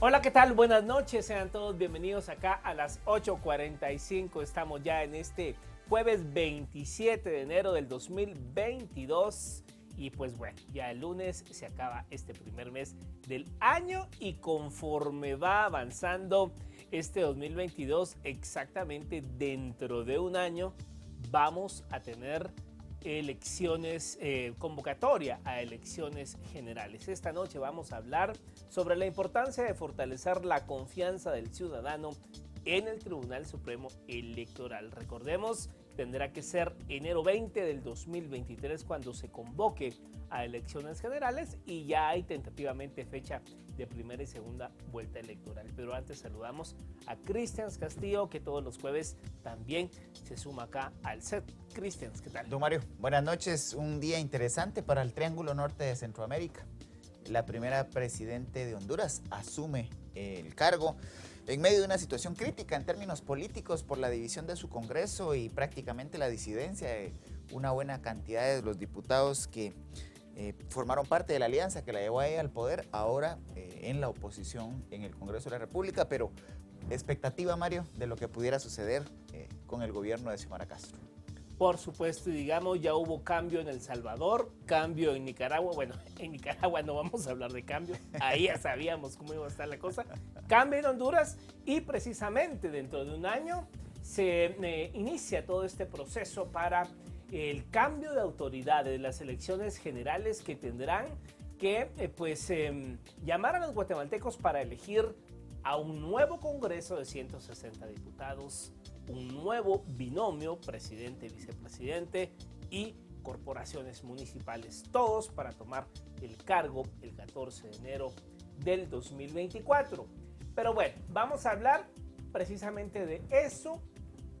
Hola, ¿qué tal? Buenas noches, sean todos bienvenidos acá a las 8:45. Estamos ya en este jueves 27 de enero del 2022 y pues bueno, ya el lunes se acaba este primer mes del año y conforme va avanzando este 2022, exactamente dentro de un año vamos a tener elecciones, convocatoria a elecciones generales. Esta noche vamos a hablar sobre la importancia de fortalecer la confianza del ciudadano en el Tribunal Supremo Electoral. Recordemos, tendrá que ser enero 20 del 2023 cuando se convoque a elecciones generales y ya hay tentativamente fecha de primera y segunda vuelta electoral. Pero antes saludamos a Cristian Castillo, que todos los jueves también se suma acá al set. Cristian, ¿qué tal? Don Mario, buenas noches. Un día interesante para el Triángulo Norte de Centroamérica. La primera presidente de Honduras asume el cargo en medio de una situación crítica en términos políticos por la división de su Congreso y prácticamente la disidencia de una buena cantidad de los diputados que formaron parte de la alianza que la llevó a ella al poder, ahora en la oposición en el Congreso de la República, pero expectativa, Mario, de lo que pudiera suceder con el gobierno de Xiomara Castro. Por supuesto, y digamos, ya hubo cambio en El Salvador, cambio en Nicaragua. Bueno, en Nicaragua no vamos a hablar de cambio, ahí ya sabíamos cómo iba a estar la cosa. Cambio en Honduras y precisamente dentro de un año se inicia todo este proceso para el cambio de autoridades, las elecciones generales que tendrán que llamar a los guatemaltecos para elegir a un nuevo Congreso de 160 diputados, un nuevo binomio, presidente, vicepresidente y corporaciones municipales, todos para tomar el cargo el 14 de enero del 2024. Pero bueno, vamos a hablar precisamente de eso,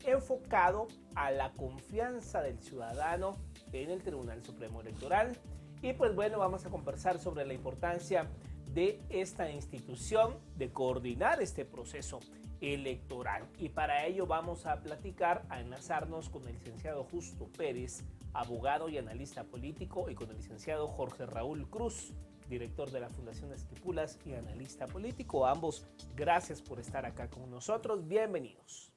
enfocado a la confianza del ciudadano en el Tribunal Supremo Electoral. Y pues bueno, vamos a conversar sobre la importancia de esta institución de coordinar este proceso electoral. Y para ello vamos a platicar, a enlazarnos con el licenciado Justo Pérez, abogado y analista político, y con el licenciado Jorge Raúl Cruz, director de la Fundación Esquipulas y analista político. A ambos, gracias por estar acá con nosotros. Bienvenidos.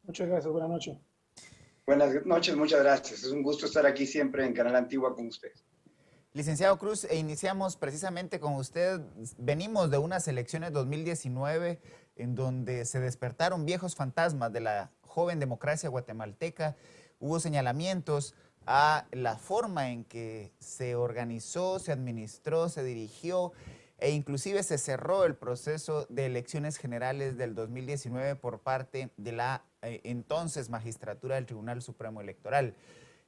Muchas gracias, buenas noches. Buenas noches, muchas gracias. Es un gusto estar aquí siempre en Canal Antigua con usted. Licenciado Cruz, iniciamos precisamente con usted. Venimos de unas elecciones 2019 en donde se despertaron viejos fantasmas de la joven democracia guatemalteca. Hubo señalamientos a la forma en que se organizó, se administró, se dirigió e inclusive se cerró el proceso de elecciones generales del 2019 por parte de la entonces magistratura del Tribunal Supremo Electoral.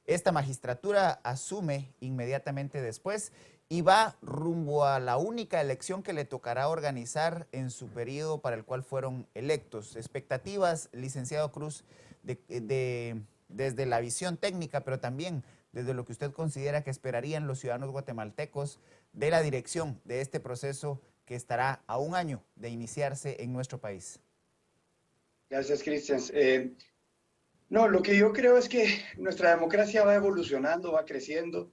Esta magistratura asume inmediatamente después y va rumbo a la única elección que le tocará organizar en su periodo para el cual fueron electos. Expectativas, licenciado Cruz, desde la visión técnica, pero también desde lo que usted considera que esperarían los ciudadanos guatemaltecos de la dirección de este proceso que estará a un año de iniciarse en nuestro país. Gracias, Cristian. No, lo que yo creo es que nuestra democracia va evolucionando, va creciendo.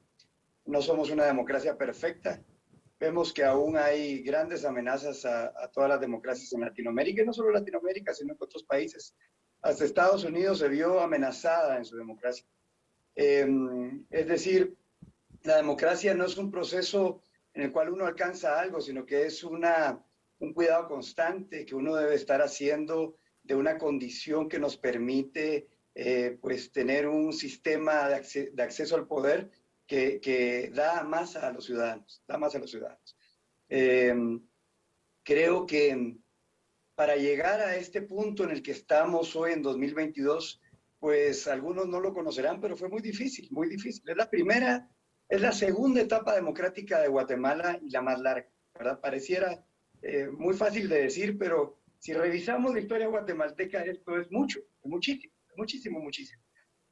No somos una democracia perfecta. Vemos que aún hay grandes amenazas a todas las democracias en Latinoamérica, y no solo Latinoamérica, sino en otros países. Hasta Estados Unidos se vio amenazada en su democracia. Es decir, la democracia no es un proceso en el cual uno alcanza algo, sino que es un cuidado constante que uno debe estar haciendo de una condición que nos permite pues tener un sistema de acceso al poder que da más a los ciudadanos, creo que para llegar a este punto en el que estamos hoy en 2022, pues algunos no lo conocerán, pero fue muy difícil, muy difícil. Es la segunda etapa democrática de Guatemala y la más larga, ¿verdad? Pareciera muy fácil de decir, pero si revisamos la historia guatemalteca, esto es mucho, es muchísimo, muchísimo, muchísimo.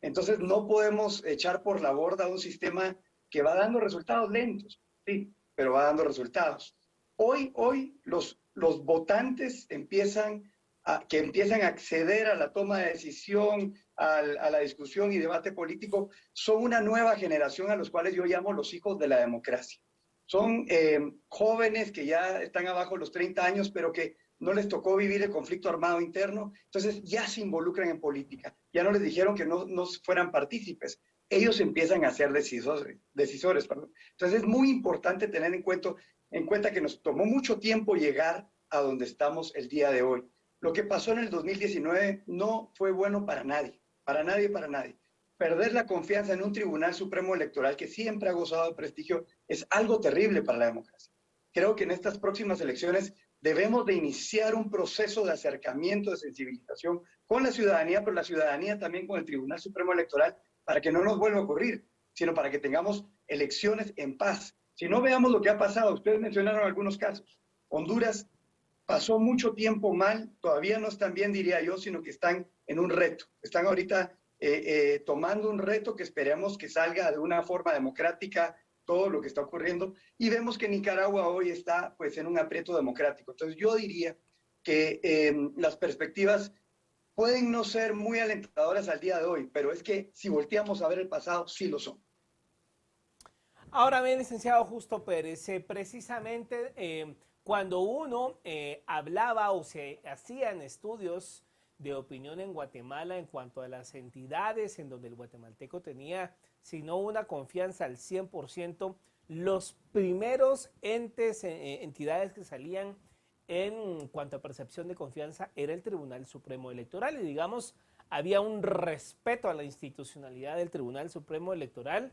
Entonces no podemos echar por la borda un sistema que va dando resultados lentos, sí, pero va dando resultados. Hoy los votantes empiezan a acceder a la toma de decisión, a la discusión y debate político, son una nueva generación a los cuales yo llamo los hijos de la democracia. Son jóvenes que ya están abajo de los 30 años, pero que no les tocó vivir el conflicto armado interno, entonces ya se involucran en política. Ya no les dijeron que no fueran partícipes. Ellos empiezan a ser decisores. Perdón. Entonces es muy importante tener en cuenta que nos tomó mucho tiempo llegar a donde estamos el día de hoy. Lo que pasó en el 2019 no fue bueno para nadie, para nadie, para nadie. Perder la confianza en un Tribunal Supremo Electoral que siempre ha gozado de prestigio es algo terrible para la democracia. Creo que en estas próximas elecciones debemos de iniciar un proceso de acercamiento, de sensibilización con la ciudadanía, pero la ciudadanía también con el Tribunal Supremo Electoral, para que no nos vuelva a ocurrir, sino para que tengamos elecciones en paz. Si no, veamos lo que ha pasado. Ustedes mencionaron algunos casos. Honduras pasó mucho tiempo mal, todavía no están bien, diría yo, sino que están en un reto. Están ahorita tomando un reto que esperemos que salga de una forma democrática todo lo que está ocurriendo, y vemos que Nicaragua hoy está pues en un aprieto democrático. Entonces yo diría que las perspectivas pueden no ser muy alentadoras al día de hoy, pero es que si volteamos a ver el pasado, sí lo son. Ahora bien, licenciado Justo Pérez, precisamente cuando uno hablaba o se hacían estudios de opinión en Guatemala en cuanto a las entidades en donde el guatemalteco tenía, si no una confianza al 100%, los primeros entidades que salían en cuanto a percepción de confianza era el Tribunal Supremo Electoral, y digamos, había un respeto a la institucionalidad del Tribunal Supremo Electoral,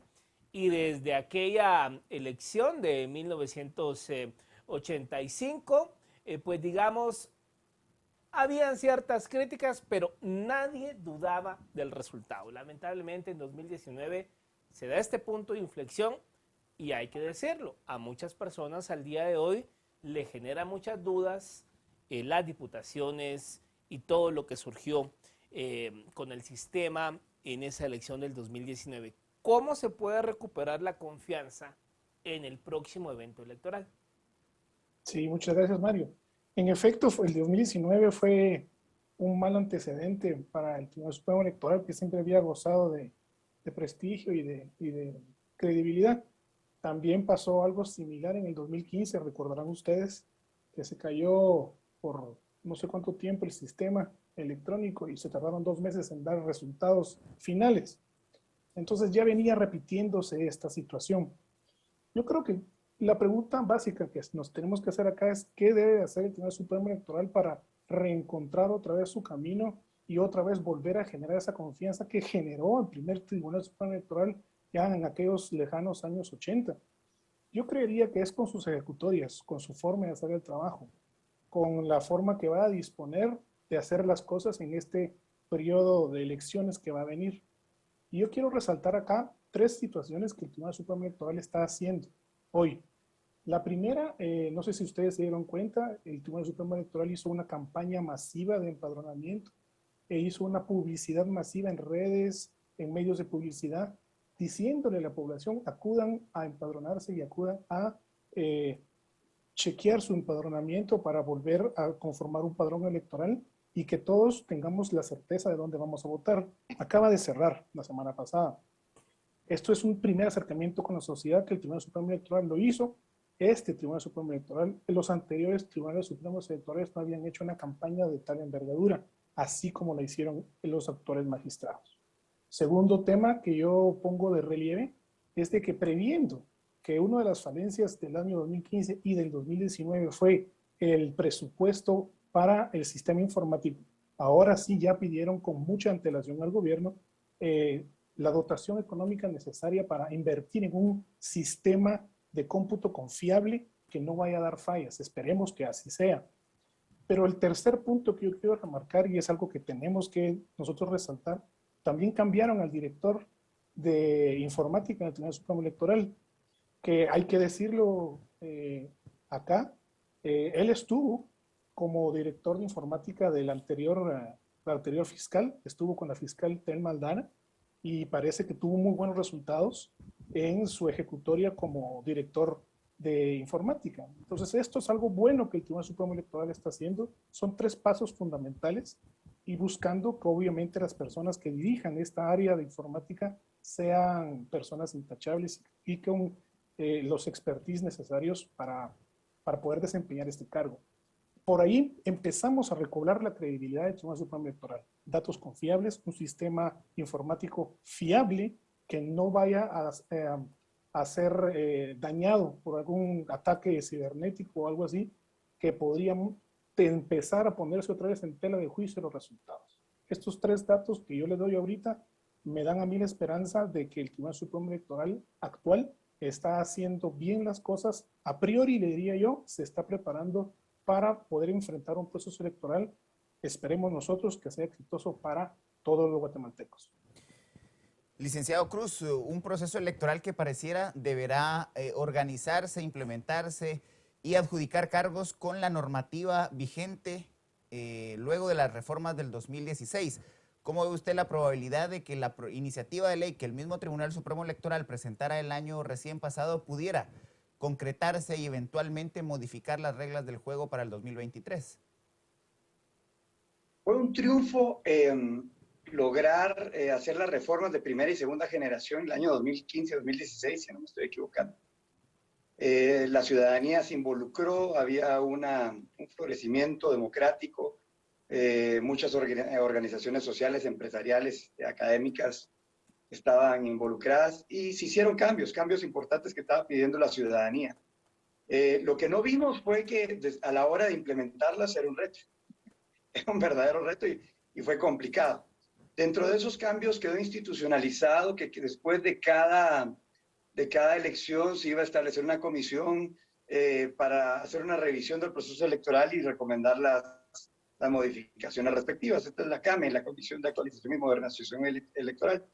y desde aquella elección de 1985, pues digamos, habían ciertas críticas, pero nadie dudaba del resultado. Lamentablemente en 2019 se da este punto de inflexión, y hay que decirlo, a muchas personas al día de hoy le genera muchas dudas las diputaciones y todo lo que surgió con el sistema en esa elección del 2019. ¿Cómo se puede recuperar la confianza en el próximo evento electoral? Sí, muchas gracias, Mario. En efecto, el 2019 fue un mal antecedente para el Tribunal Supremo Electoral, que siempre había gozado de prestigio y de credibilidad. También pasó algo similar en el 2015, recordarán ustedes, que se cayó por no sé cuánto tiempo el sistema electrónico y se tardaron 2 meses en dar resultados finales. Entonces ya venía repitiéndose esta situación. Yo creo que la pregunta básica que nos tenemos que hacer acá es qué debe hacer el Tribunal Supremo Electoral para reencontrar otra vez su camino y otra vez volver a generar esa confianza que generó el primer Tribunal Supremo Electoral ya en aquellos lejanos años 80. Yo creería que es con sus ejecutorias, con su forma de hacer el trabajo, con la forma que va a disponer de hacer las cosas en este periodo de elecciones que va a venir. Y yo quiero resaltar acá 3 situaciones que el Tribunal Supremo Electoral está haciendo hoy. La primera, no sé si ustedes se dieron cuenta, el Tribunal Supremo Electoral hizo una campaña masiva de empadronamiento e hizo una publicidad masiva en redes, en medios de publicidad, diciéndole a la población, acudan a empadronarse y acudan a chequear su empadronamiento para volver a conformar un padrón electoral y que todos tengamos la certeza de dónde vamos a votar. Acaba de cerrar la semana pasada. Esto es un primer acercamiento con la sociedad que el Tribunal Supremo Electoral lo hizo. Este Tribunal Supremo Electoral, los anteriores Tribunales Supremos Electorales no habían hecho una campaña de tal envergadura, así como la hicieron los actuales magistrados. Segundo tema que yo pongo de relieve es de que previendo que una de las falencias del año 2015 y del 2019 fue el presupuesto para el sistema informático, ahora sí ya pidieron con mucha antelación al gobierno la dotación económica necesaria para invertir en un sistema de cómputo confiable que no vaya a dar fallas. Esperemos que así sea. Pero el tercer punto que yo quiero remarcar, y es algo que tenemos que nosotros resaltar, también cambiaron al director de informática en el Tribunal Supremo Electoral, que hay que decirlo acá, él estuvo como director de informática del anterior fiscal, estuvo con la fiscal Telma Aldana, y parece que tuvo muy buenos resultados en su ejecutoria como director de informática. Entonces, esto es algo bueno que el Tribunal Supremo Electoral está haciendo. Son 3 pasos fundamentales y buscando que obviamente las personas que dirijan esta área de informática sean personas intachables y con los expertise necesarios para poder desempeñar este cargo. Por ahí empezamos a recobrar la credibilidad del Tribunal Supremo Electoral. Datos confiables, un sistema informático fiable que no vaya a ser dañado por algún ataque cibernético o algo así, que podríamos empezar a ponerse otra vez en tela de juicio los resultados. Estos 3 datos que yo les doy ahorita me dan a mí la esperanza de que el Tribunal Supremo Electoral actual está haciendo bien las cosas. A priori, le diría yo, se está preparando para poder enfrentar un proceso electoral, esperemos nosotros, que sea exitoso para todos los guatemaltecos. Licenciado Cruz, un proceso electoral que pareciera deberá organizarse, implementarse y adjudicar cargos con la normativa vigente luego de las reformas del 2016. ¿Cómo ve usted la probabilidad de que la iniciativa de ley que el mismo Tribunal Supremo Electoral presentara el año recién pasado pudiera concretarse y eventualmente modificar las reglas del juego para el 2023? Fue un triunfo lograr hacer las reformas de primera y segunda generación en el año 2015-2016, si no me estoy equivocando. La ciudadanía se involucró, había un florecimiento democrático, muchas organizaciones sociales, empresariales, académicas estaban involucradas y se hicieron cambios importantes que estaba pidiendo la ciudadanía. Lo que no vimos fue que a la hora de implementarlas era un reto, era un verdadero reto y fue complicado. Dentro de esos cambios quedó institucionalizado que después de cada elección se iba a establecer una comisión para hacer una revisión del proceso electoral y recomendar las modificaciones respectivas. Esta es la CAME, la Comisión de Actualización y Modernización Electoral.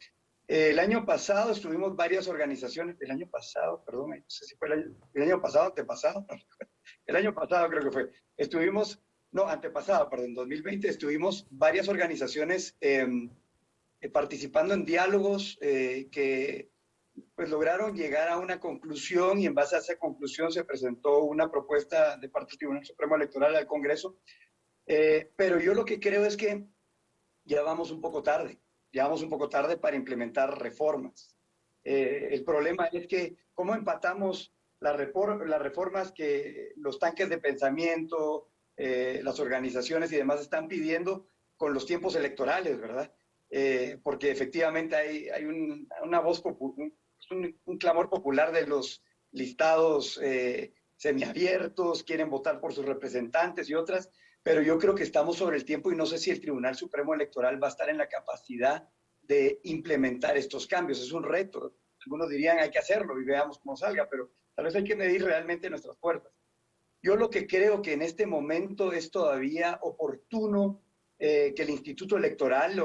El año pasado estuvimos varias organizaciones, el año pasado, perdón, no sé si fue el año pasado, antepasado, el año pasado creo que fue, antepasado, perdón, 2020, estuvimos varias organizaciones participando en diálogos que pues lograron llegar a una conclusión y en base a esa conclusión se presentó una propuesta de parte del Tribunal Supremo Electoral al Congreso. Pero yo lo que creo es que ya vamos un poco tarde para implementar reformas. El problema es que cómo empatamos las reformas que los tanques de pensamiento, las organizaciones y demás están pidiendo con los tiempos electorales, ¿verdad? Porque efectivamente hay una voz un clamor popular de los listados semiabiertos, quieren votar por sus representantes y otras, pero yo creo que estamos sobre el tiempo y no sé si el Tribunal Supremo Electoral va a estar en la capacidad de implementar estos cambios. Es un reto. Algunos dirían hay que hacerlo y veamos cómo salga, pero tal vez hay que medir realmente nuestras fuerzas. Yo lo que creo que en este momento es todavía oportuno que el Instituto Electoral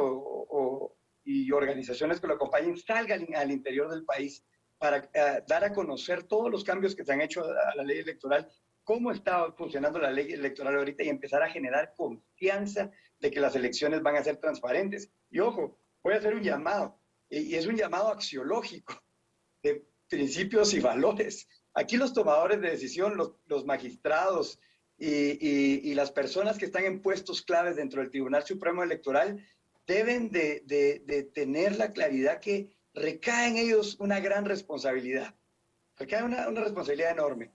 y organizaciones que lo acompañen salgan al interior del país para dar a conocer todos los cambios que se han hecho a la ley electoral, cómo está funcionando la ley electoral ahorita y empezar a generar confianza de que las elecciones van a ser transparentes. Y ojo, voy a hacer un llamado, y es un llamado axiológico de principios y valores. Aquí los tomadores de decisión, los magistrados y las personas que están en puestos claves dentro del Tribunal Supremo Electoral deben de tener la claridad que recae en ellos una gran responsabilidad. Recae una responsabilidad enorme.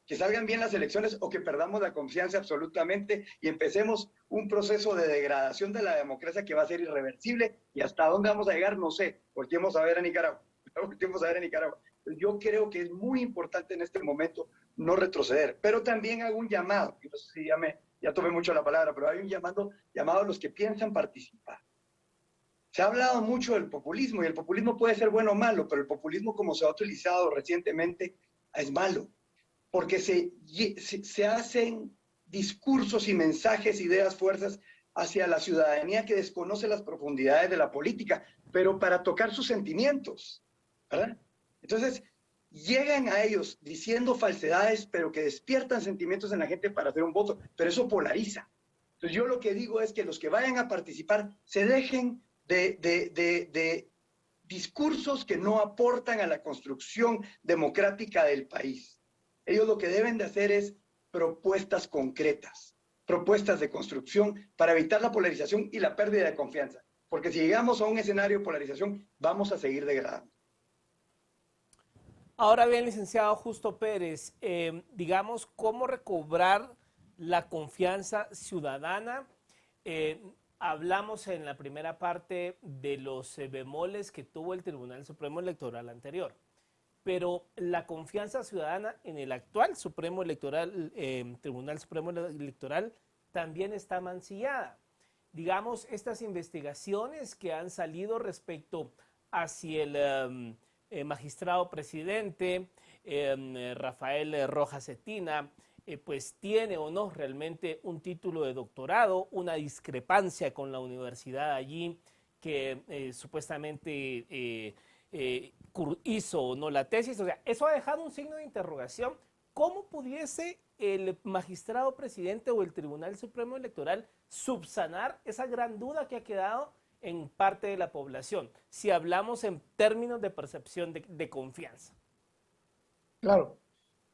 Que salgan bien las elecciones o que perdamos la confianza absolutamente y empecemos un proceso de degradación de la democracia que va a ser irreversible y hasta dónde vamos a llegar, no sé. Volteemos a ver a Nicaragua. Yo creo que es muy importante en este momento no retroceder, pero también hago un llamado, no sé si ya tomé mucho la palabra, pero hay un llamado a los que piensan participar. Se ha hablado mucho del populismo y el populismo puede ser bueno o malo, pero el populismo como se ha utilizado recientemente es malo. Porque se hacen discursos y mensajes, ideas, fuerzas hacia la ciudadanía que desconoce las profundidades de la política, pero para tocar sus sentimientos, ¿verdad? Entonces, llegan a ellos diciendo falsedades, pero que despiertan sentimientos en la gente para hacer un voto, pero eso polariza. Entonces, yo lo que digo es que los que vayan a participar se dejen de discursos que no aportan a la construcción democrática del país. Ellos lo que deben de hacer es propuestas concretas, propuestas de construcción para evitar la polarización y la pérdida de confianza. Porque si llegamos a un escenario de polarización, vamos a seguir degradando. Ahora bien, licenciado Justo Pérez, digamos, ¿cómo recobrar la confianza ciudadana? Eh, Hablamos en la primera parte de los bemoles que tuvo el Tribunal Supremo Electoral anterior, pero la confianza ciudadana en el actual Supremo Electoral, Tribunal Supremo Electoral, también está mancillada. Digamos, estas investigaciones que han salido respecto hacia el magistrado presidente Rafael Rojas Cetina, pues tiene o no realmente un título de doctorado, una discrepancia con la universidad allí que supuestamente hizo o no la tesis. O sea, eso ha dejado un signo de interrogación. ¿Cómo pudiese el magistrado presidente o el Tribunal Supremo Electoral subsanar esa gran duda que ha quedado en parte de la población, si hablamos en términos de percepción de confianza? Claro.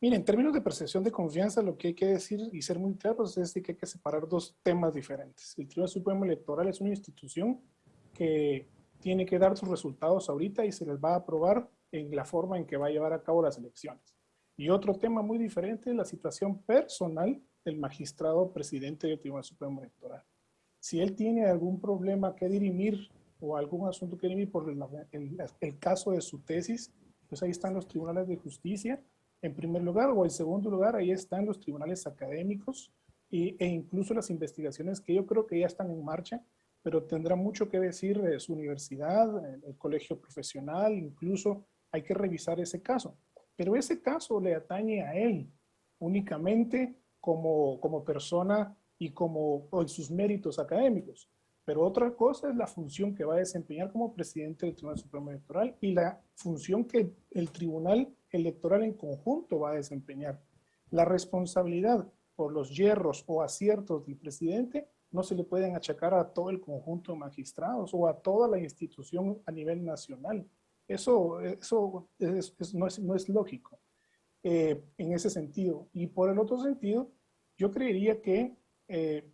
Mira, en términos de percepción de confianza, lo que hay que decir y ser muy claros es que hay que separar dos temas diferentes. El Tribunal Supremo Electoral es una institución que tiene que dar sus resultados ahorita y se les va a aprobar en la forma en que va a llevar a cabo las elecciones. Y otro tema muy diferente es la situación personal del magistrado presidente del Tribunal Supremo Electoral. Si él tiene algún problema que dirimir o algún asunto que dirimir por el caso de su tesis, pues ahí están los tribunales de justicia en primer lugar, o en segundo lugar, ahí están los tribunales académicos e incluso las investigaciones que yo creo que ya están en marcha, pero tendrá mucho que decir su universidad, el colegio profesional, incluso hay que revisar ese caso. Pero ese caso le atañe a él únicamente como persona y como en sus méritos académicos. Pero otra cosa es la función que va a desempeñar como presidente del Tribunal Supremo Electoral y la función que el Tribunal Electoral en conjunto va a desempeñar. La responsabilidad por los yerros o aciertos del presidente no se le pueden achacar a todo el conjunto de magistrados o a toda la institución a nivel nacional. Eso no es lógico en ese sentido. Y por el otro sentido, yo creería que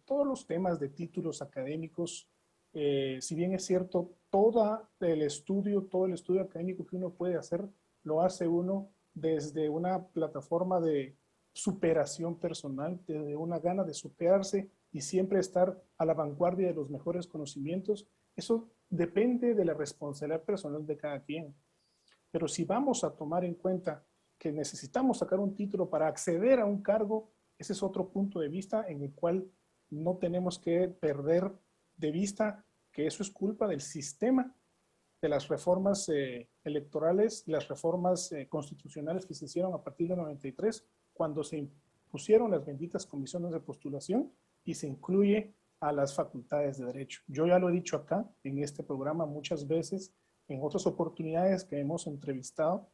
todos los temas de títulos académicos, si bien es cierto, todo el estudio académico que uno puede hacer, lo hace uno desde una plataforma de superación personal, desde una gana de superarse y siempre estar a la vanguardia de los mejores conocimientos. Eso depende de la responsabilidad personal de cada quien. Pero si vamos a tomar en cuenta que necesitamos sacar un título para acceder a un cargo, ese es otro punto de vista en el cual no tenemos que perder de vista que eso es culpa del sistema, de las reformas electorales, las reformas constitucionales que se hicieron a partir del 93, cuando se impusieron las benditas comisiones de postulación y se incluye a las facultades de derecho. Yo ya lo he dicho acá en este programa muchas veces, en otras oportunidades que hemos entrevistado,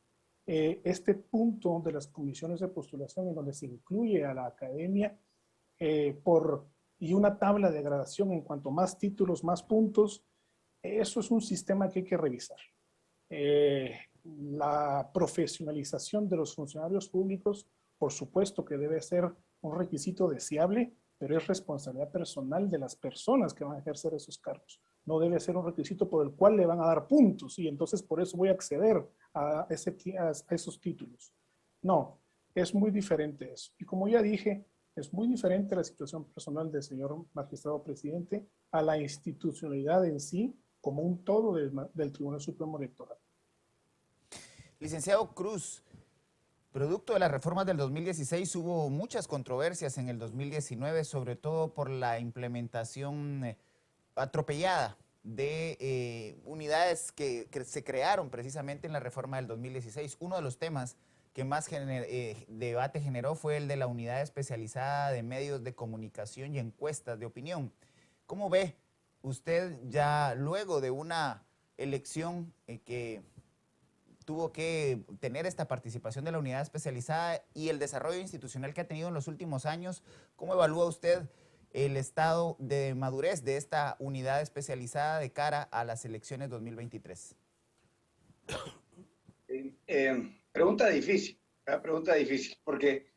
este punto de las comisiones de postulación en donde se incluye a la academia y una tabla de gradación en cuanto más títulos, más puntos, eso es un sistema que hay que revisar. La profesionalización de los funcionarios públicos, por supuesto que debe ser un requisito deseable, pero es responsabilidad personal de las personas que van a ejercer esos cargos. No debe ser un requisito por el cual le van a dar puntos y entonces por eso voy a acceder a esos títulos. No, es muy diferente eso. Y como ya dije, es muy diferente la situación personal del señor magistrado presidente a la institucionalidad en sí como un todo del Tribunal Supremo Electoral. Licenciado Cruz, producto de las reformas del 2016 hubo muchas controversias en el 2019, sobre todo por la implementación atropellada de unidades que se crearon precisamente en la reforma del 2016. Uno de los temas que más debate generó fue el de la unidad especializada de medios de comunicación y encuestas de opinión. ¿Cómo ve usted ya luego de una elección que tuvo que tener esta participación de la unidad especializada y el desarrollo institucional que ha tenido en los últimos años? ¿Cómo evalúa usted el estado de madurez de esta unidad especializada de cara a las elecciones 2023? Pregunta difícil, porque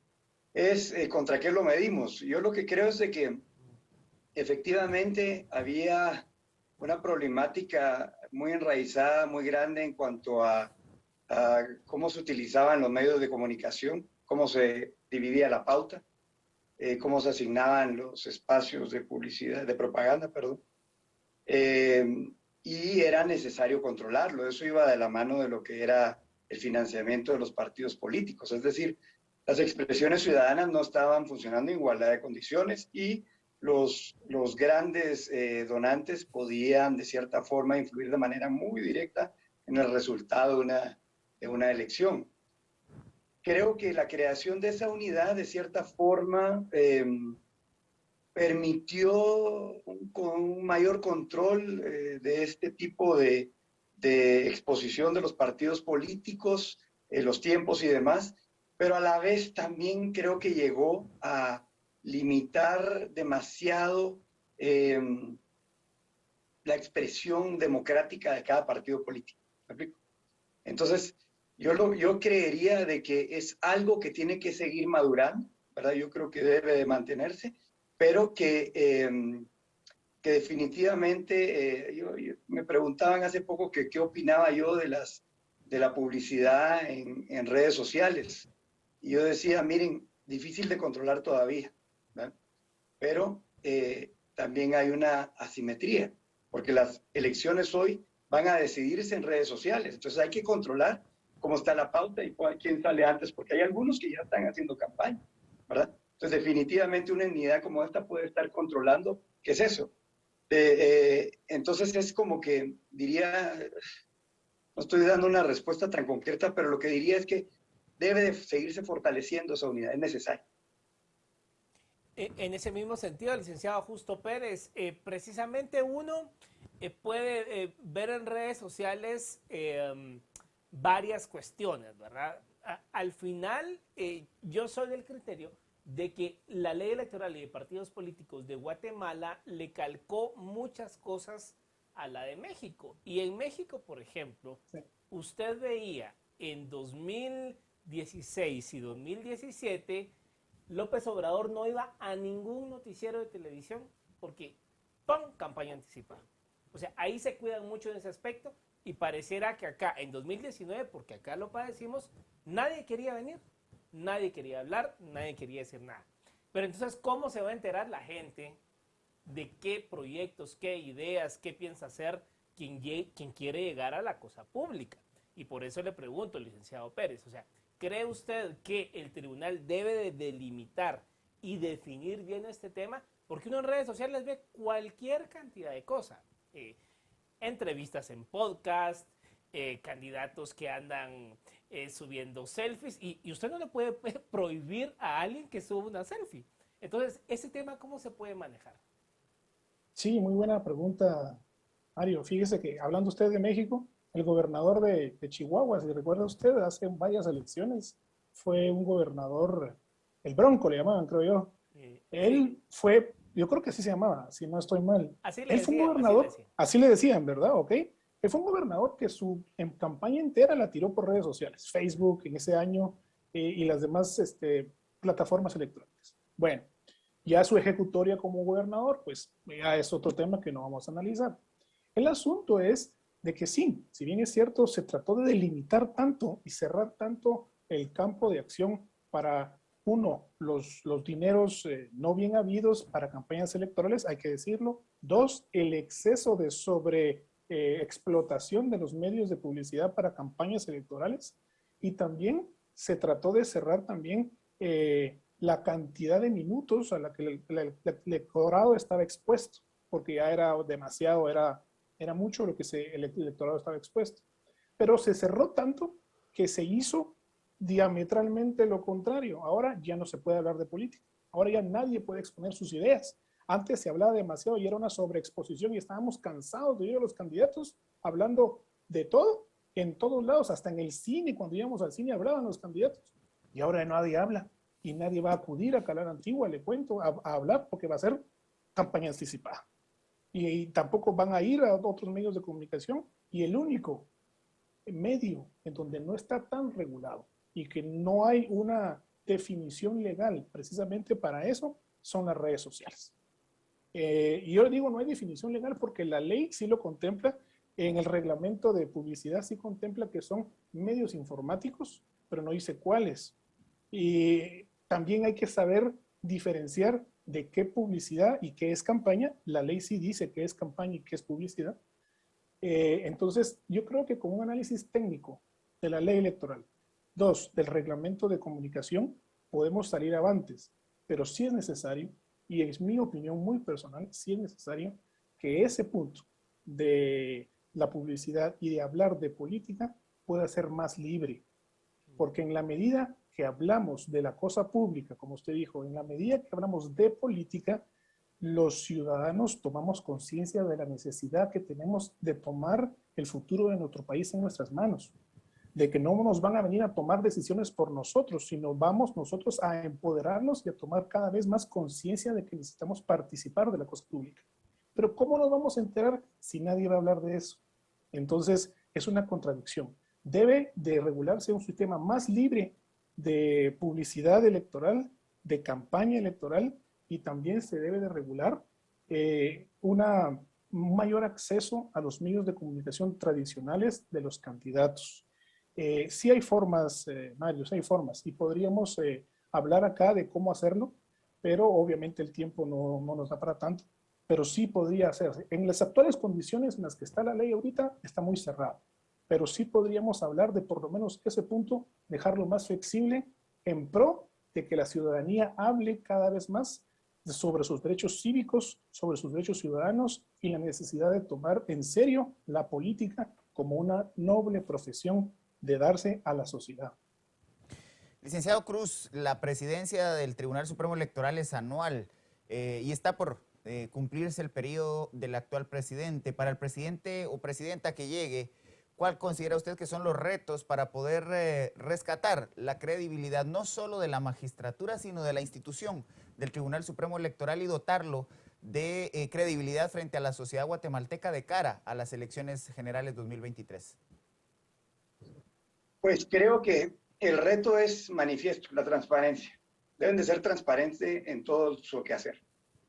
es contra qué lo medimos. Yo lo que creo es de que efectivamente había una problemática muy enraizada, muy grande en cuanto a cómo se utilizaban los medios de comunicación, cómo se dividía la pauta, cómo se asignaban los espacios de publicidad, de propaganda, perdón. Y era necesario controlarlo. Eso iba de la mano de lo que era el financiamiento de los partidos políticos. Es decir, las expresiones ciudadanas no estaban funcionando en igualdad de condiciones y los grandes donantes podían, de cierta forma, influir de manera muy directa en el resultado de una elección. Creo que la creación de esa unidad, de cierta forma, permitió un mayor control de este tipo de exposición de los partidos políticos, los tiempos y demás, pero a la vez también creo que llegó a limitar demasiado la expresión democrática de cada partido político. ¿Me explico? Entonces, yo creería de que es algo que tiene que seguir madurando, ¿verdad? Yo creo que debe de mantenerse, pero que definitivamente, me preguntaban hace poco que qué opinaba yo de la publicidad en redes sociales. Y yo decía, miren, difícil de controlar todavía, ¿verdad? Pero también hay una asimetría, porque las elecciones hoy van a decidirse en redes sociales. Entonces hay que controlar cómo está la pauta y quién sale antes, porque hay algunos que ya están haciendo campaña, ¿verdad? Entonces definitivamente una unidad como esta puede estar controlando, ¿qué es eso? Entonces es como que diría, no estoy dando una respuesta tan concreta, pero lo que diría es que debe de seguirse fortaleciendo esa unidad, es necesario. En ese mismo sentido, licenciado Justo Pérez, precisamente uno puede ver en redes sociales varias cuestiones, ¿verdad? Al final, yo soy del criterio de que la ley electoral y de partidos políticos de Guatemala le calcó muchas cosas a la de México. Y en México, por ejemplo, sí, usted veía en 2016 y 2017, López Obrador no iba a ningún noticiero de televisión porque, ¡pum!, campaña anticipada. O sea, ahí se cuidan mucho en ese aspecto y pareciera que acá, en 2019, porque acá lo padecimos, nadie quería venir, nadie quería hablar, nadie quería decir nada. Pero entonces, ¿cómo se va a enterar la gente de qué proyectos, qué ideas, qué piensa hacer quien quiere llegar a la cosa pública? Y por eso le pregunto, licenciado Pérez, o sea, ¿cree usted que el tribunal debe de delimitar y definir bien este tema? Porque uno en redes sociales ve cualquier cantidad de cosas. Entrevistas en podcast, candidatos que andan subiendo selfies y usted no le puede prohibir a alguien que suba una selfie. Entonces, ¿ese tema cómo se puede manejar? Sí, muy buena pregunta, Mario. Fíjese que hablando usted de México, el gobernador de Chihuahua, si recuerda usted, hace varias elecciones fue un gobernador, el Bronco le llamaban, creo yo. Él sí, fue, yo creo que así se llamaba, si no estoy mal. así le Él fue un decían, gobernador, así le decían, ¿verdad? Ok. Él fue un gobernador que su campaña entera la tiró por redes sociales, Facebook en ese año y las demás plataformas electrónicas. Bueno, ya su ejecutoria como gobernador, pues ya es otro tema que no vamos a analizar. El asunto es de que sí, si bien es cierto, se trató de delimitar tanto y cerrar tanto el campo de acción para, uno, los dineros no bien habidos para campañas electorales, hay que decirlo. Dos, el exceso de sobre explotación de los medios de publicidad para campañas electorales. Y también se trató de cerrar también la cantidad de minutos a la que el electorado estaba expuesto, porque ya era demasiado, era mucho lo que el electorado estaba expuesto. Pero se cerró tanto que se hizo diametralmente lo contrario. Ahora ya no se puede hablar de política. Ahora ya nadie puede exponer sus ideas. Antes se hablaba demasiado y era una sobreexposición y estábamos cansados de oír a los candidatos hablando de todo, en todos lados, hasta en el cine, cuando íbamos al cine hablaban los candidatos. Y ahora nadie habla y nadie va a acudir a Calar Antigua, le cuento, a hablar porque va a ser campaña anticipada. Y tampoco van a ir a otros medios de comunicación. Y el único medio en donde no está tan regulado y que no hay una definición legal precisamente para eso son las redes sociales. Y yo digo no hay definición legal porque la ley sí lo contempla En el reglamento de publicidad sí contempla que son medios informáticos, pero no dice cuáles. Y también hay que saber diferenciar de qué publicidad y qué es campaña. La ley sí dice qué es campaña y qué es publicidad. Entonces, yo creo que con un análisis técnico de la ley electoral, dos, del reglamento de comunicación, podemos salir avantes, pero sí es necesario, y es mi opinión muy personal, sí es necesario que ese punto de la publicidad y de hablar de política pueda ser más libre, porque en la medida que hablamos de la cosa pública, como usted dijo, en la medida que hablamos de política, los ciudadanos tomamos conciencia de la necesidad que tenemos de tomar el futuro de nuestro país en nuestras manos, de que no nos van a venir a tomar decisiones por nosotros, sino vamos nosotros a empoderarnos y a tomar cada vez más conciencia de que necesitamos participar de la cosa pública. Pero ¿cómo nos vamos a enterar si nadie va a hablar de eso? Entonces, es una contradicción. Debe de regularse un sistema más libre de publicidad electoral, de campaña electoral, y también se debe de regular un mayor acceso a los medios de comunicación tradicionales de los candidatos. Sí hay formas, Mario, sí hay formas, y podríamos hablar acá de cómo hacerlo, pero obviamente el tiempo no nos da para tanto, pero sí podría hacerse. En las actuales condiciones en las que está la ley ahorita, está muy cerrado, pero sí podríamos hablar de por lo menos ese punto, dejarlo más flexible en pro de que la ciudadanía hable cada vez más sobre sus derechos cívicos, sobre sus derechos ciudadanos y la necesidad de tomar en serio la política como una noble profesión de darse a la sociedad. Licenciado Cruz, la presidencia del Tribunal Supremo Electoral es anual y está por cumplirse el periodo del actual presidente. Para el presidente o presidenta que llegue, ¿cuál considera usted que son los retos para poder rescatar la credibilidad no solo de la magistratura, sino de la institución del Tribunal Supremo Electoral y dotarlo de credibilidad frente a la sociedad guatemalteca de cara a las elecciones generales 2023? Pues creo que el reto es manifiesto, la transparencia. Deben de ser transparentes en todo su quehacer.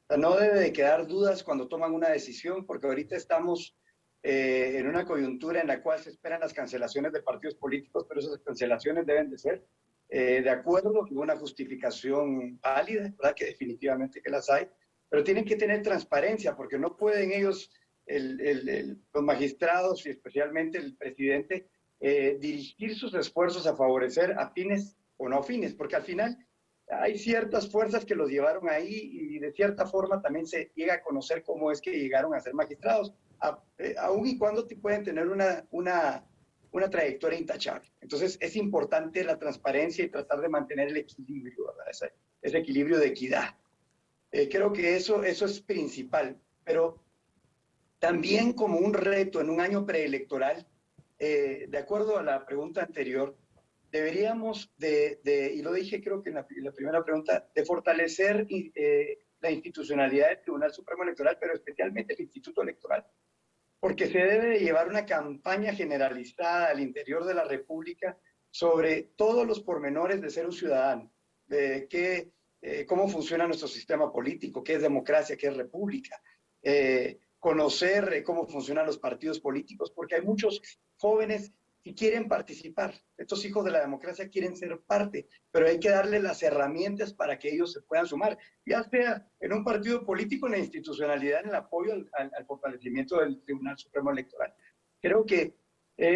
O sea, no debe de quedar dudas cuando toman una decisión, porque ahorita estamos en una coyuntura en la cual se esperan las cancelaciones de partidos políticos, pero esas cancelaciones deben de ser de acuerdo con una justificación válida, ¿verdad? Que definitivamente que las hay, pero tienen que tener transparencia, porque no pueden ellos, los magistrados y especialmente el presidente, dirigir sus esfuerzos a favorecer a fines o no fines, porque al final hay ciertas fuerzas que los llevaron ahí y de cierta forma también se llega a conocer cómo es que llegaron a ser magistrados, aun y cuando pueden tener una trayectoria intachable. Entonces es importante la transparencia y tratar de mantener el equilibrio, ¿verdad? Ese equilibrio de equidad. Creo que eso es principal, pero también como un reto en un año preelectoral, de acuerdo a la pregunta anterior, deberíamos y lo dije creo que en la primera pregunta, de fortalecer la institucionalidad del Tribunal Supremo Electoral, pero especialmente el Instituto Electoral, porque se debe de llevar una campaña generalizada al interior de la República sobre todos los pormenores de ser un ciudadano, de cómo funciona nuestro sistema político, qué es democracia, qué es república, conocer cómo funcionan los partidos políticos, porque hay muchos jóvenes que quieren participar. Estos hijos de la democracia quieren ser parte, pero hay que darles las herramientas para que ellos se puedan sumar, ya sea en un partido político, en la institucionalidad, en el apoyo al fortalecimiento del Tribunal Supremo Electoral. Creo que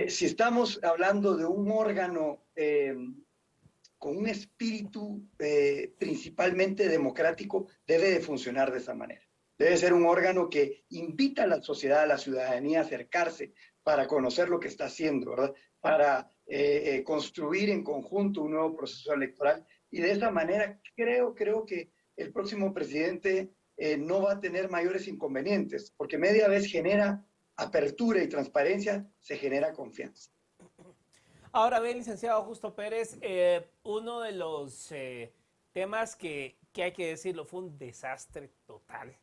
si estamos hablando de un órgano con un espíritu principalmente democrático, debe de funcionar de esa manera. Debe ser un órgano que invita a la sociedad, a la ciudadanía a acercarse para conocer lo que está haciendo, ¿verdad? Para construir en conjunto un nuevo proceso electoral. Y de esa manera creo que el próximo presidente no va a tener mayores inconvenientes, porque media vez genera apertura y transparencia, se genera confianza. Ahora bien, licenciado Justo Pérez, uno de los temas que hay que decirlo fue un desastre total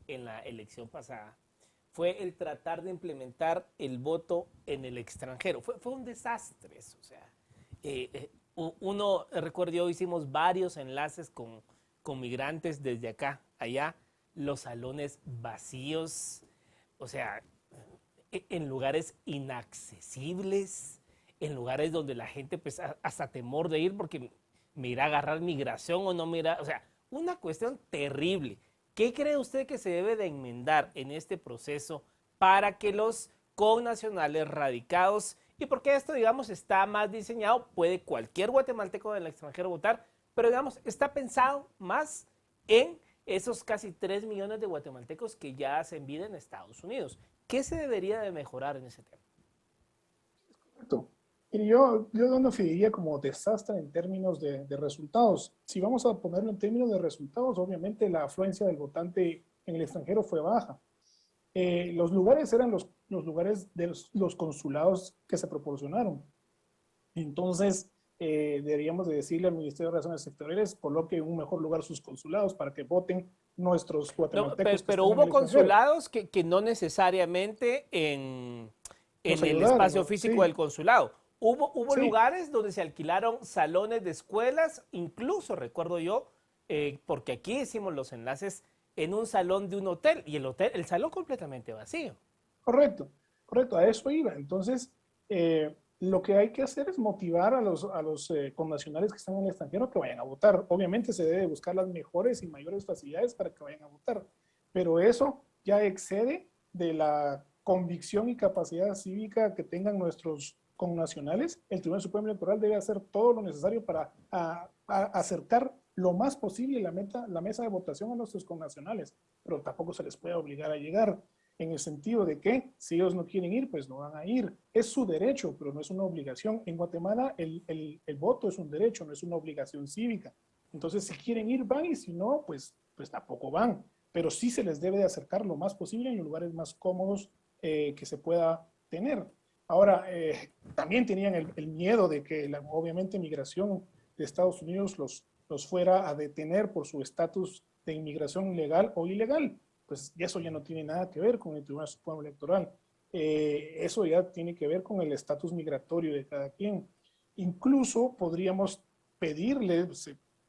en la elección pasada, fue el tratar de implementar el voto en el extranjero. Fue un desastre eso, o sea, recuerdo yo, hicimos varios enlaces con migrantes desde acá, allá, los salones vacíos, o sea, en lugares inaccesibles, en lugares donde la gente pues hasta temor de ir porque me irá a agarrar migración o no me irá, o sea, una cuestión terrible. ¿Qué cree usted que se debe de enmendar en este proceso para que los connacionales radicados, y porque esto, digamos, está más diseñado, puede cualquier guatemalteco del extranjero votar, pero digamos, está pensado más en esos casi 3 millones de guatemaltecos que ya hacen vida en Estados Unidos? ¿Qué se debería de mejorar en ese tema? Correcto. Y yo no definiría como desastre en términos de resultados. Si vamos a ponerlo en términos de resultados, obviamente la afluencia del votante en el extranjero fue baja. Los lugares eran los lugares de los consulados que se proporcionaron. Entonces, deberíamos de decirle al Ministerio de Relaciones Exteriores, coloque en un mejor lugar sus consulados para que voten nuestros No, guatemaltecos. pero hubo consulados que no necesariamente en el espacio físico sí, del consulado. Hubo sí, lugares donde se alquilaron salones de escuelas, incluso recuerdo yo, porque aquí hicimos los enlaces en un salón de un hotel y el salón completamente vacío. correcto, correcto, a eso iba. Entonces, lo que hay que hacer es motivar a los connacionales que están en el extranjero que vayan a votar. Obviamente se debe buscar las mejores y mayores facilidades para que vayan a votar, pero eso ya excede de la convicción y capacidad cívica que tengan nuestros connacionales. El Tribunal Supremo Electoral debe hacer todo lo necesario para acercar lo más posible la mesa de votación a nuestros connacionales, pero tampoco se les puede obligar a llegar, en el sentido de que si ellos no quieren ir, pues no van a ir. Es su derecho, pero no es una obligación. En Guatemala el voto es un derecho, no es una obligación cívica. Entonces, si quieren ir, van, y si no, pues tampoco van. Pero sí se les debe de acercar lo más posible en los lugares más cómodos que se pueda tener. Ahora, también tenían el miedo de que obviamente migración de Estados Unidos los fuera a detener por su estatus de inmigración legal o ilegal. Pues eso ya no tiene nada que ver con el Tribunal Supremo Electoral. Eso ya tiene que ver con el estatus migratorio de cada quien. Incluso podríamos pedirle,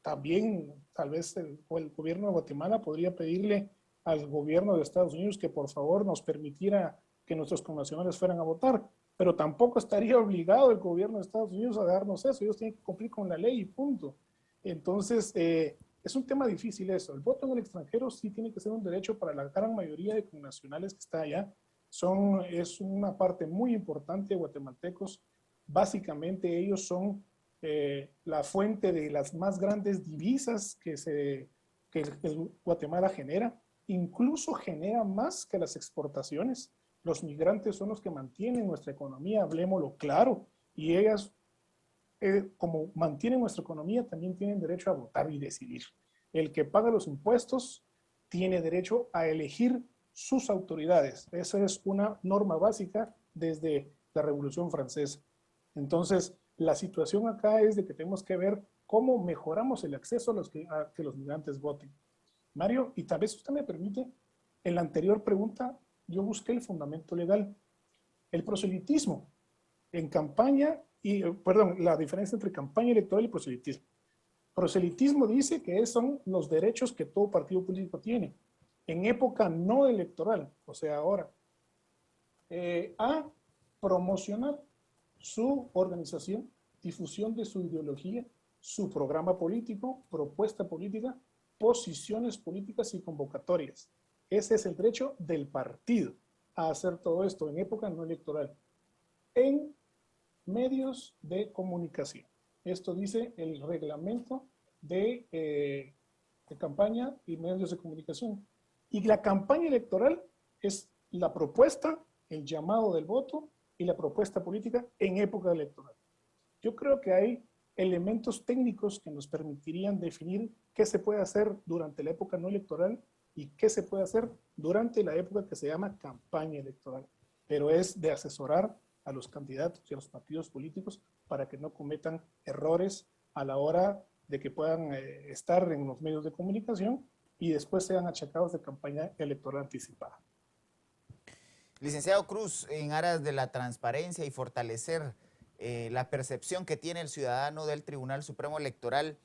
también tal vez el gobierno de Guatemala podría pedirle al gobierno de Estados Unidos que por favor nos permitiera que nuestros connacionales fueran a votar, pero tampoco estaría obligado el gobierno de Estados Unidos a darnos eso. Ellos tienen que cumplir con la ley y punto. Entonces, es un tema difícil eso. El voto en el extranjero sí tiene que ser un derecho para la gran mayoría de connacionales que está allá. Es una parte muy importante de guatemaltecos. Básicamente ellos son la fuente de las más grandes divisas que el Guatemala genera. Incluso genera más que las exportaciones. Los migrantes son los que mantienen nuestra economía, hablemoslo claro, y ellas, como mantienen nuestra economía, también tienen derecho a votar y decidir. El que paga los impuestos tiene derecho a elegir sus autoridades. Esa es una norma básica desde la Revolución Francesa. Entonces, la situación acá es de que tenemos que ver cómo mejoramos el acceso a que los migrantes voten. Mario, y tal vez usted me permite, en la anterior pregunta yo busqué el fundamento legal. El proselitismo en campaña, la diferencia entre campaña electoral y proselitismo. Proselitismo dice que son los derechos que todo partido político tiene en época no electoral, o sea, ahora, a promocionar su organización, difusión de su ideología, su programa político, propuesta política, posiciones políticas y convocatorias. Ese es el derecho del partido a hacer todo esto en época no electoral, en medios de comunicación. Esto dice el reglamento de campaña y medios de comunicación. Y la campaña electoral es la propuesta, el llamado del voto y la propuesta política en época electoral. Yo creo que hay elementos técnicos que nos permitirían definir qué se puede hacer durante la época no electoral y qué se puede hacer durante la época que se llama campaña electoral. Pero es de asesorar a los candidatos y a los partidos políticos para que no cometan errores a la hora de que puedan estar en los medios de comunicación y después sean achacados de campaña electoral anticipada. Licenciado Cruz, en aras de la transparencia y fortalecer la percepción que tiene el ciudadano del Tribunal Supremo Electoral,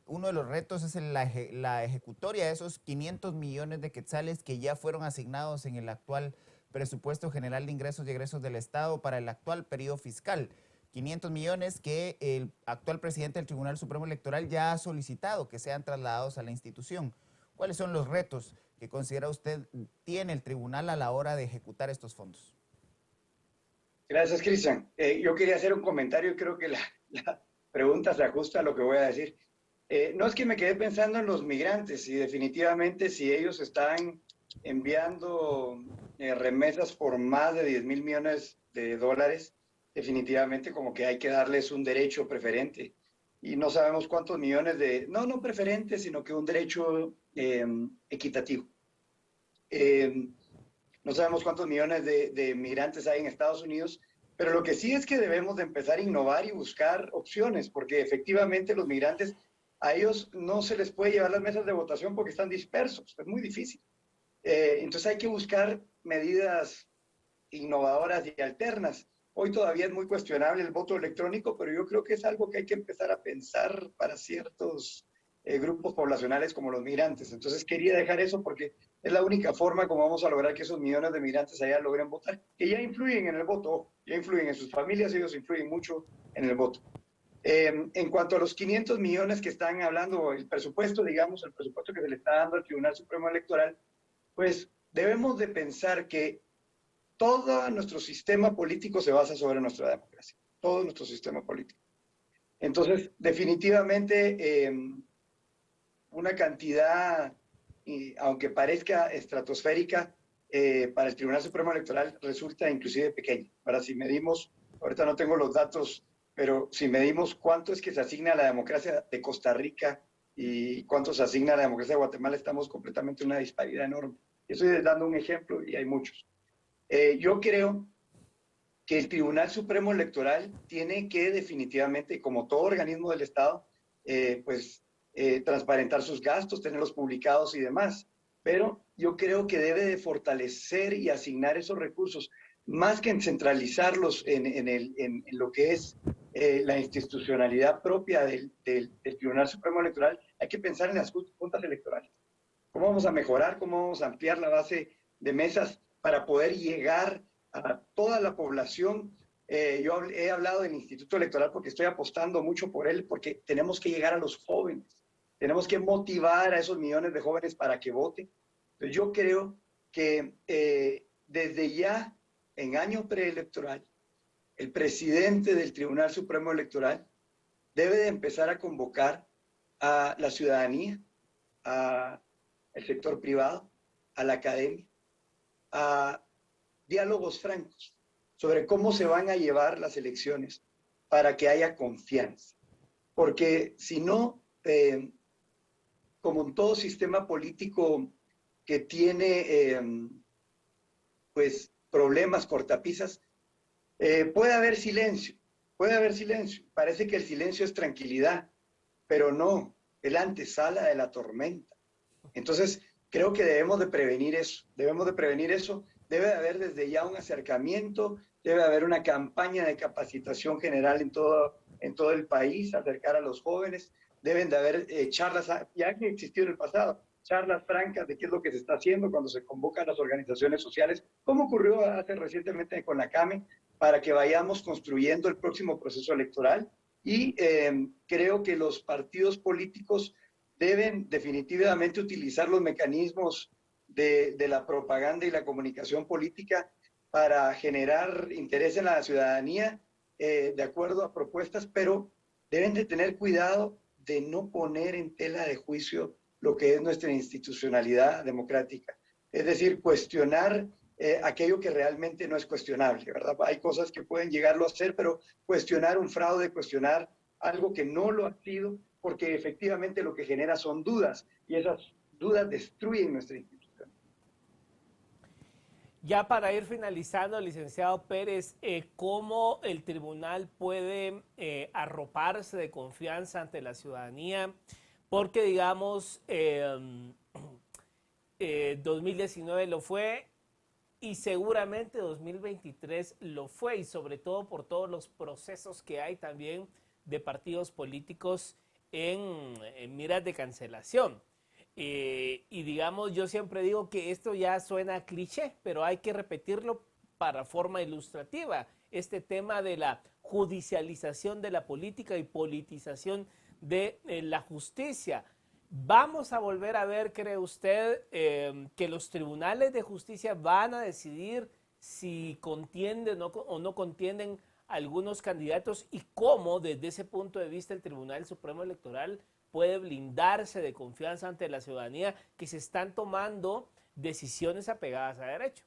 uno de los retos es la ejecutoria de esos 500 millones de quetzales que ya fueron asignados en el actual presupuesto general de ingresos y egresos del Estado para el actual periodo fiscal. 500 millones que el actual presidente del Tribunal Supremo Electoral ya ha solicitado que sean trasladados a la institución. ¿Cuáles son los retos que considera usted tiene el tribunal a la hora de ejecutar estos fondos? Gracias, Cristian. Yo quería hacer un comentario y creo que la pregunta se ajusta a lo que voy a decir. No es que me quedé pensando en los migrantes y definitivamente si ellos están enviando remesas por más de 10,000 millones de dólares, definitivamente como que hay que darles un derecho preferente. Y no sabemos cuántos millones no preferente, sino que un derecho equitativo. No sabemos cuántos millones de migrantes hay en Estados Unidos, pero lo que sí es que debemos de empezar a innovar y buscar opciones, porque efectivamente los migrantes, a ellos no se les puede llevar las mesas de votación porque están dispersos, es muy difícil. Entonces hay que buscar medidas innovadoras y alternas. Hoy todavía es muy cuestionable el voto electrónico, pero yo creo que es algo que hay que empezar a pensar para ciertos grupos poblacionales como los migrantes. Entonces quería dejar eso porque es la única forma como vamos a lograr que esos millones de migrantes allá logren votar, que ya influyen en el voto, ya influyen en sus familias, ellos influyen mucho en el voto. En cuanto a los 500 millones que están hablando, el presupuesto, digamos, el presupuesto que se le está dando al Tribunal Supremo Electoral, pues debemos de pensar que todo nuestro sistema político se basa sobre nuestra democracia, todo nuestro sistema político. Entonces, definitivamente, una cantidad, aunque parezca estratosférica, para el Tribunal Supremo Electoral resulta inclusive pequeña. Ahora, si medimos, ahorita no tengo los datos, pero si medimos cuánto es que se asigna a la democracia de Costa Rica y cuánto se asigna a la democracia de Guatemala, estamos completamente en una disparidad enorme. Estoy dando un ejemplo y hay muchos. Yo creo que el Tribunal Supremo Electoral tiene que definitivamente, como todo organismo del Estado, transparentar sus gastos, tenerlos publicados y demás. Pero yo creo que debe de fortalecer y asignar esos recursos, más que en centralizarlos en lo que es la institucionalidad propia del Tribunal Supremo Electoral. Hay que pensar en las juntas electorales. ¿Cómo vamos a mejorar? ¿Cómo vamos a ampliar la base de mesas para poder llegar a toda la población? Yo he hablado del Instituto Electoral porque estoy apostando mucho por él, porque tenemos que llegar a los jóvenes, tenemos que motivar a esos millones de jóvenes para que voten. Entonces yo creo que desde ya, en año preelectoral, el presidente del Tribunal Supremo Electoral debe de empezar a convocar a la ciudadanía, al sector privado, a la academia, a diálogos francos sobre cómo se van a llevar las elecciones para que haya confianza. Porque si no, como en todo sistema político que tiene problemas, cortapisas, puede haber silencio, puede haber silencio. Parece que el silencio es tranquilidad, pero no, es la antesala de la tormenta. Entonces, creo que debemos de prevenir eso, debe de haber desde ya un acercamiento, debe de haber una campaña de capacitación general en todo el país, acercar a los jóvenes, deben de haber charlas, ya que existió en el pasado, charlas francas de qué es lo que se está haciendo cuando se convocan las organizaciones sociales, como ocurrió hace recientemente con la CAME, para que vayamos construyendo el próximo proceso electoral. Y creo que los partidos políticos deben definitivamente utilizar los mecanismos de la propaganda y la comunicación política para generar interés en la ciudadanía de acuerdo a propuestas, pero deben de tener cuidado de no poner en tela de juicio lo que es nuestra institucionalidad democrática. Es decir, cuestionar aquello que realmente no es cuestionable, ¿verdad? Hay cosas que pueden llegarlo a ser, pero cuestionar un fraude, cuestionar algo que no lo ha sido, porque efectivamente lo que genera son dudas, y esas dudas destruyen nuestra institución. Ya para ir finalizando, licenciado Pérez, ¿cómo el tribunal puede arroparse de confianza ante la ciudadanía? Porque, digamos, 2019 lo fue y seguramente 2023 lo fue, y sobre todo por todos los procesos que hay también de partidos políticos en miras de cancelación. Y digamos, yo siempre digo que esto ya suena a cliché, pero hay que repetirlo para forma ilustrativa. Este tema de la judicialización de la política y politización de la justicia. Vamos a volver a ver, ¿cree usted, que los tribunales de justicia van a decidir si contienden o no contienden algunos candidatos y cómo desde ese punto de vista el Tribunal Supremo Electoral puede blindarse de confianza ante la ciudadanía que se están tomando decisiones apegadas a derecho?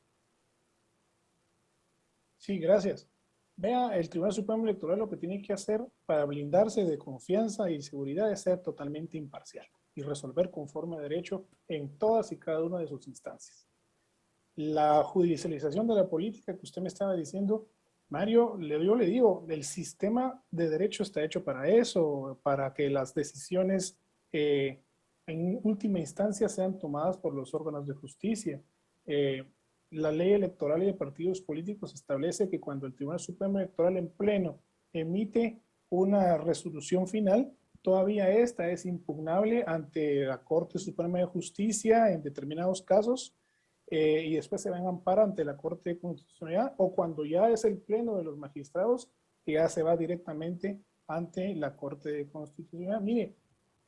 Sí, gracias. Vea, el Tribunal Supremo Electoral lo que tiene que hacer para blindarse de confianza y seguridad es ser totalmente imparcial y resolver conforme a derecho en todas y cada una de sus instancias. La judicialización de la política que usted me estaba diciendo, Mario, yo le digo, el sistema de derecho está hecho para eso, para que las decisiones en última instancia sean tomadas por los órganos de justicia. La ley electoral y de partidos políticos establece que cuando el Tribunal Supremo Electoral en pleno emite una resolución final, todavía esta es impugnable ante la Corte Suprema de Justicia en determinados casos y después se va a amparar ante la Corte de Constitucionalidad o cuando ya es el pleno de los magistrados que ya se va directamente ante la Corte de Constitucionalidad. Mire,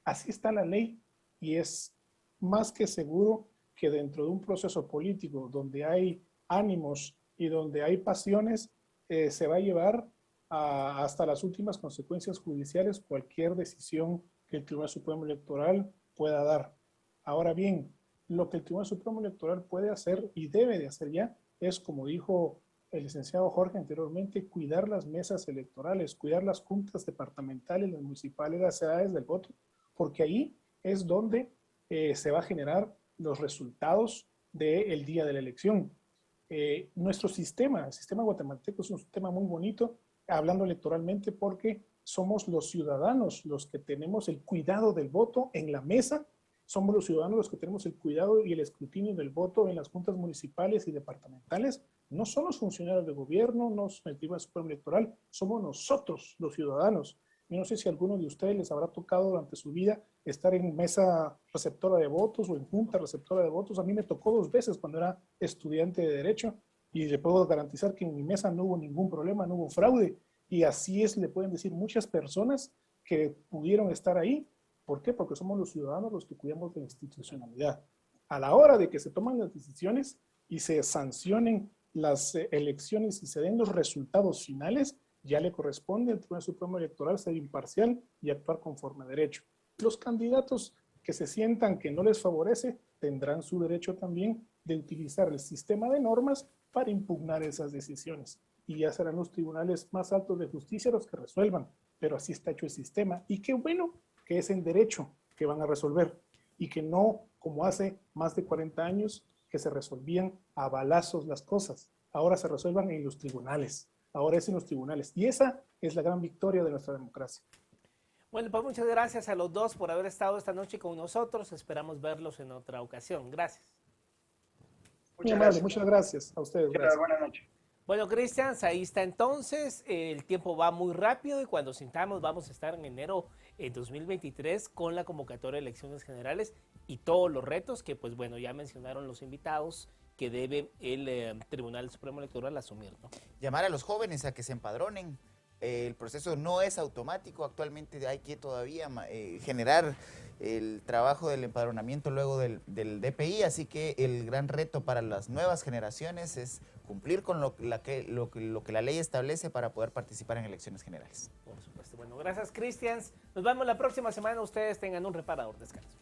así está la ley y es más que seguro que dentro de un proceso político donde hay ánimos y donde hay pasiones, se va a llevar hasta las últimas consecuencias judiciales cualquier decisión que el Tribunal Supremo Electoral pueda dar. Ahora bien, lo que el Tribunal Supremo Electoral puede hacer y debe de hacer ya es, como dijo el licenciado Jorge anteriormente, cuidar las mesas electorales, cuidar las juntas departamentales, las municipales, las edades del voto, porque ahí es donde se va a generar los resultados del día de la elección. Nuestro sistema, el sistema guatemalteco es un sistema muy bonito, hablando electoralmente, porque somos los ciudadanos los que tenemos el cuidado del voto en la mesa, somos los ciudadanos los que tenemos el cuidado y el escrutinio del voto en las juntas municipales y departamentales. No son los funcionarios de gobierno, no son el Tribunal Supremo Electoral, somos nosotros los ciudadanos. Yo no sé si a alguno de ustedes les habrá tocado durante su vida estar en mesa receptora de votos o en junta receptora de votos. A mí me tocó 2 veces cuando era estudiante de Derecho y le puedo garantizar que en mi mesa no hubo ningún problema, no hubo fraude. Y así es, le pueden decir muchas personas que pudieron estar ahí. ¿Por qué? Porque somos los ciudadanos los que cuidamos de la institucionalidad. A la hora de que se toman las decisiones y se sancionen las elecciones y se den los resultados finales, ya le corresponde al Tribunal Supremo Electoral ser imparcial y actuar conforme a derecho. Los candidatos que se sientan que no les favorece tendrán su derecho también de utilizar el sistema de normas para impugnar esas decisiones. Y ya serán los tribunales más altos de justicia los que resuelvan. Pero así está hecho el sistema. Y qué bueno que es en derecho que van a resolver. Y que no, como hace más de 40 años, que se resolvían a balazos las cosas. Ahora se resuelvan en los tribunales. Ahora es en los tribunales. Y esa es la gran victoria de nuestra democracia. Bueno, pues muchas gracias a los dos por haber estado esta noche con nosotros. Esperamos verlos en otra ocasión. Gracias. Muchas gracias. Muchas gracias a ustedes. Gracias. Buenas noches. Bueno, Cristian, ahí está entonces. El tiempo va muy rápido y cuando sintamos vamos a estar en enero de 2023 con la convocatoria de elecciones generales y todos los retos que, pues bueno, ya mencionaron los invitados que debe el Tribunal Supremo Electoral asumir, ¿no? Llamar a los jóvenes a que se empadronen. El proceso no es automático, actualmente hay que todavía generar el trabajo del empadronamiento luego del DPI, así que el gran reto para las nuevas generaciones es cumplir con lo que la ley establece para poder participar en elecciones generales. Por supuesto. Bueno, gracias, Cristian. Nos vemos la próxima semana. Ustedes tengan un reparador descanso.